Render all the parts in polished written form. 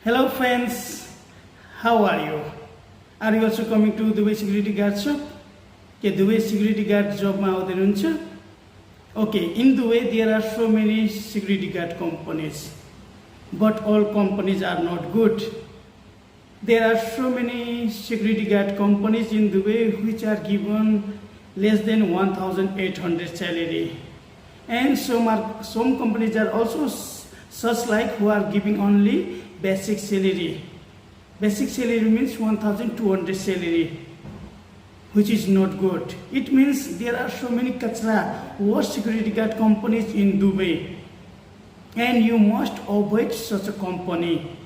Hello friends, how are you? Are you also coming to Dubai Security Guard shop? Okay, Dubai Security Guard job ma आउँदै हुनुहुन्छ? Okay, in Dubai there are so many security guard companies, but all companies are not good. There are so many security guard companies in Dubai which are given less than 1,800 salary, and some companies are also such like who are giving only basic salary. Basic salary means 1,200 salary, which is not good. It means there are so many kachra, worst security guard companies in Dubai, and you must avoid such a company.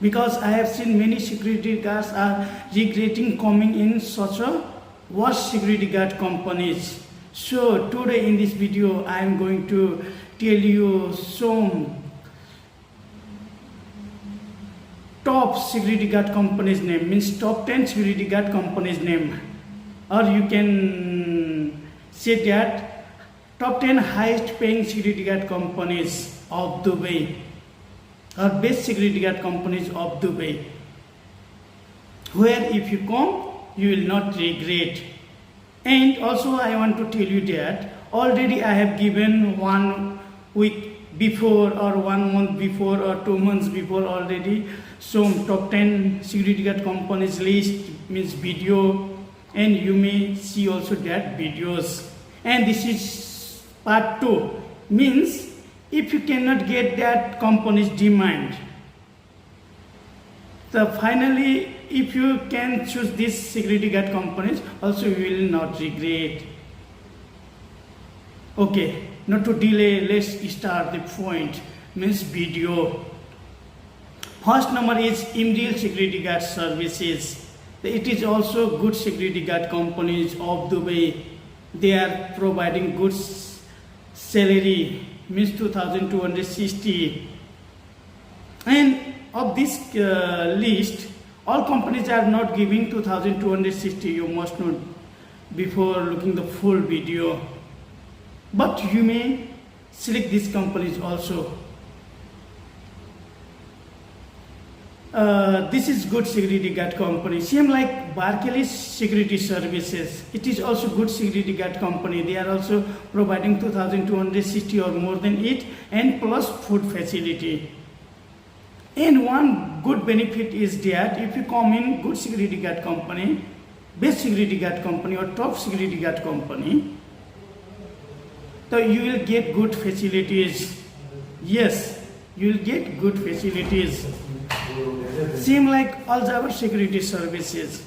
Because I have seen many security guards are regretting coming in such a worst security guard companies. So today in this video I am going to tell you some top security guard companies name, means top 10 security guard companies name, or you can say that top 10 highest paying security guard companies of Dubai, or best security guard companies of Dubai, where if you come you will not regret. And also I want to tell you that already I have given 1 week before or 1 month before or 2 months before already some top 10 security guard companies list, means video, and you may see also that videos. And this is part 2, means if you cannot get that company's demand, so finally if you can choose these security guard companies also you will not regret. Okay, not to delay, let's start the point, means video. First number is Imreal Security Guard Services. It is also good security guard companies of Dubai. They are providing good salary, means 2,260. And of this list, all companies are not giving 2,260. You must know before looking the full video. But you may select these companies also. This is good security guard company. Same like Barclays Security Services. It is also good security guard company. They are also providing 2,260 or more than it, and plus food facility. And one good benefit is that if you come in good security guard company, best security guard company or top security guard company, so you will get good facilities. Yes, you will get good facilities. Same like Al Jaber Security Services.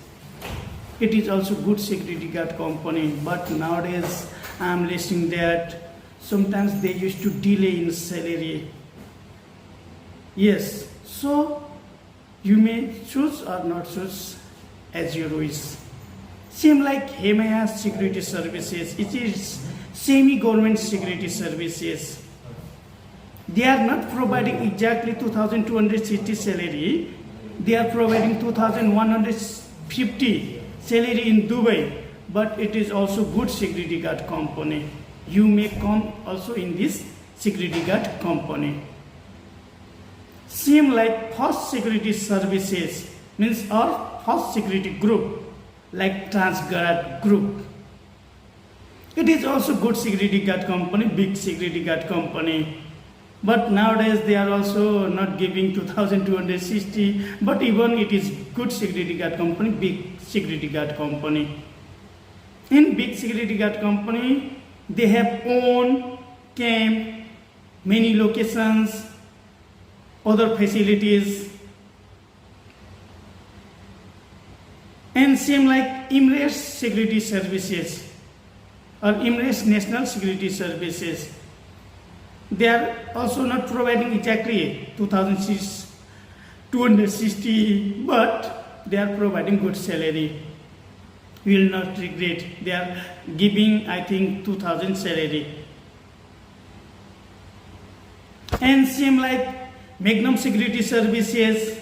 It is also good security guard company, but nowadays I am listening that sometimes they used to delay in salary. Yes, so you may choose or not choose as your wish. Same like Himayas Security Services. It is semi-government security services. They are not providing exactly 2,260 salary. They are providing 2,150 salary in Dubai, but it is also good security guard company. You may come also in this security guard company. Same like First Security Services, means our first security group, like TransGuard Group. It is also good security guard company, big security guard company. But nowadays they are also not giving 2,260, but even it is good security guard company, big security guard company. In big security guard company, they have own camp, many locations, other facilities. And same like Emirates Security Services or Emirates National Security Services. They are also not providing exactly 2,260, but they are providing good salary. You will not regret. They are giving, I think, 2,000 salary. And same like Magnum Security Services.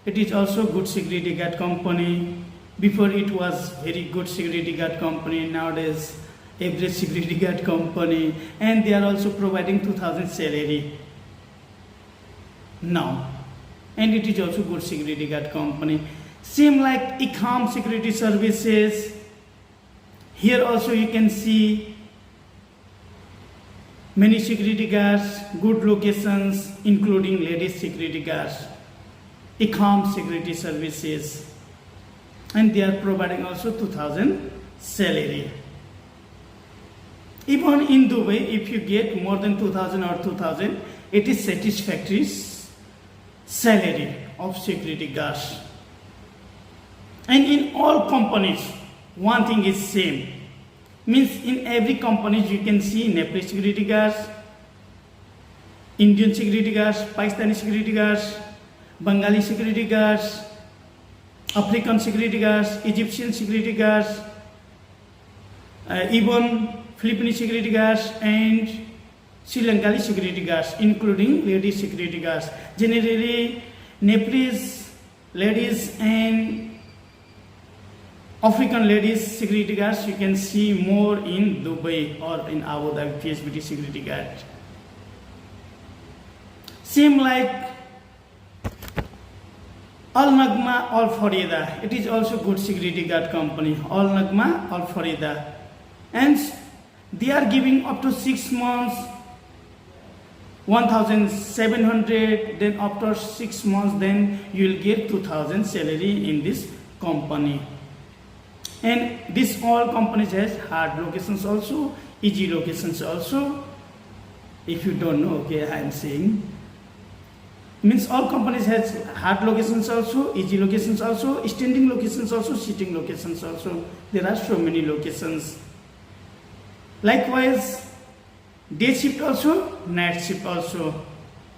It is also good security guard company. Before it was very good security guard company. Nowadays every security guard company, and they are also providing 2,000 salary. now, and it is also good security guard company. Same like ICAM Security Services. Here also you can see many security guards, good locations, including ladies security guards. ICAM Security Services, and they are providing also 2,000 salary. Even in Dubai, if you get more than 2,000 or 2,000, it is satisfactory salary of security guards. And in all companies, one thing is same. Means in every company you can see Nepali security guards, Indian security guards, Pakistani security guards, Bengali security guards, African security guards, Egyptian security guards, even Filipino security guards and Sri Lankan security guards, including ladies security guards. Generally, Nepalese ladies and African ladies security guards you can see more in Dubai or in Abu Dhabi PSBT security guard. Same like Al Nagma Al Farida, it is also good security guard company. Al Nagma Al Farida, and they are giving up to 6 months 1,700. Then after 6 months, then you will get 2,000 salary in this company. And this all companies has hard locations also, easy locations also. If you don't know, okay, I am saying. Means all companies has hard locations also, easy locations also, standing locations also, sitting locations also. There are so many locations. Likewise, day shift also, night shift also.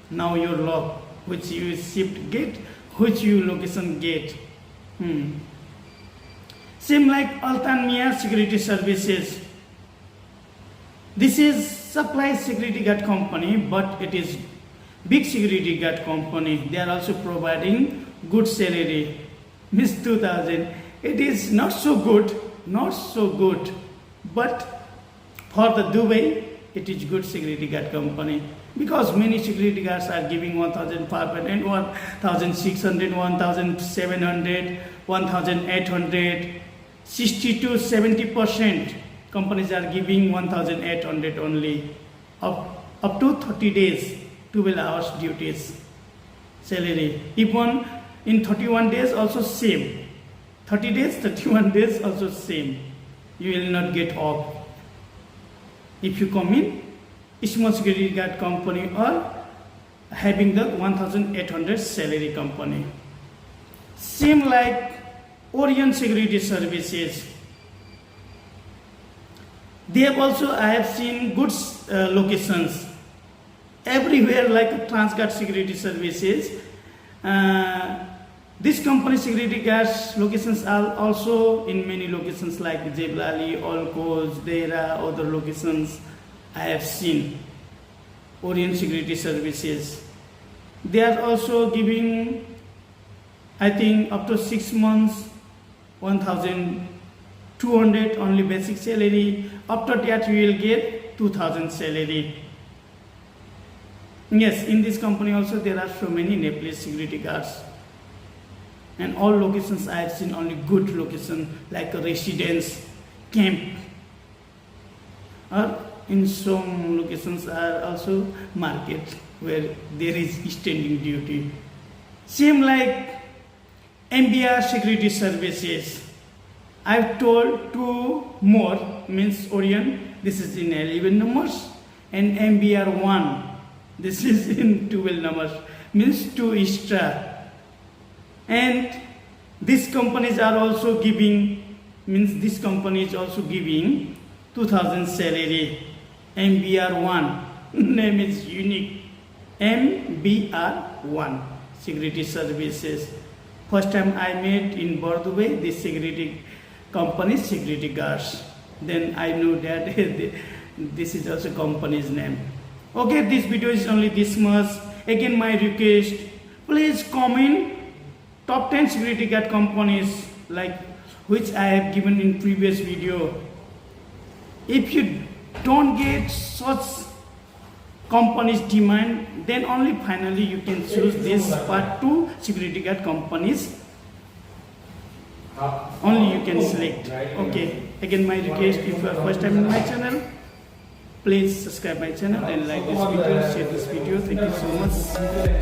Now your luck, which you shift get, which you location get. Same like Altanmia Security Services. This is supply security guard company, but it is big security guard company. They are also providing good salary. Miss 2,000. It is not so good, but for the Dubai, it is good security guard company, because many security guards are giving 1,500, 1,600, 1,700, 1,800. 60 to 70% companies are giving 1,800 only, up to 30 days, 12 hours duties salary. Even in 31 days also same. 30 days, 31 days also same. You will not get off if you come in small security guard company or having the 1,800 salary company. Same like Orient Security Services. They have also, I have seen good locations everywhere, like TransGuard Security Services. This company security guards locations are also in many locations like Jebel Ali, Olcos, Deira, other locations I have seen. Orient Security Services. They are also giving, I think, up to 6 months, 1,200 only basic salary. After that you will get 2,000 salary. Yes, in this company also there are so many Nepalese security guards. And all locations I have seen only good location, like a residence, camp. Or in some locations are also market where there is standing duty. Same like MBR Security Services. I've told 2 more, means Orient, this is in 11 numbers, and MBR 1, this is in 12 numbers, means 2 extra. And these companies are also giving, means this company is also giving 2,000 salary. MBR 1, name is unique, MBR 1 Security Services. First time I met in Dubai, this security company security guards. Then I know that this is also company's name. Okay, this video is only this much. Again, my request, please comment top 10 security guard companies like which I have given in previous video. If you don't get such company's demand, then only finally you can choose this part 2 security guard companies. Only you can select. Okay, again my request, if you are first time in my channel, please subscribe my channel and like this video, share this video. Thank you so much.